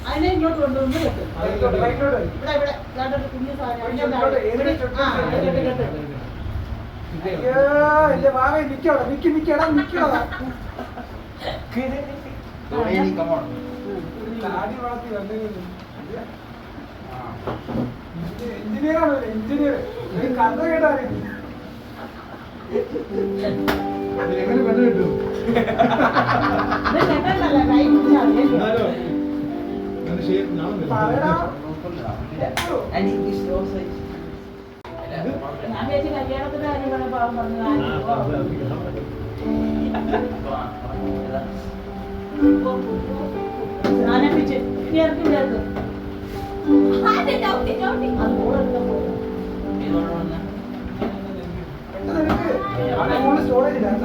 അതിനെ ഇങ്ങോട്ട് കൊണ്ടുവന്ന് വെക്കും. ഇവിടെ കുഞ്ഞു എഞ്ചിനീയറാണ് എഞ്ചിനീയർ കഥ കേട്ടാ എങ്ങനെ പെണ്ണ് കിട്ടും ഞാൻ ചേച്ചി കല്യാണത്തിന്റെ കാര്യം പറഞ്ഞ പാവം പറഞ്ഞു ആനപ്പിച്ച് ഇനി ഇറക്കി വിടരുത്. അത് മോളെടുക്കാൻ പോകുന്നു. സ്റ്റോറേജ് ഞാൻ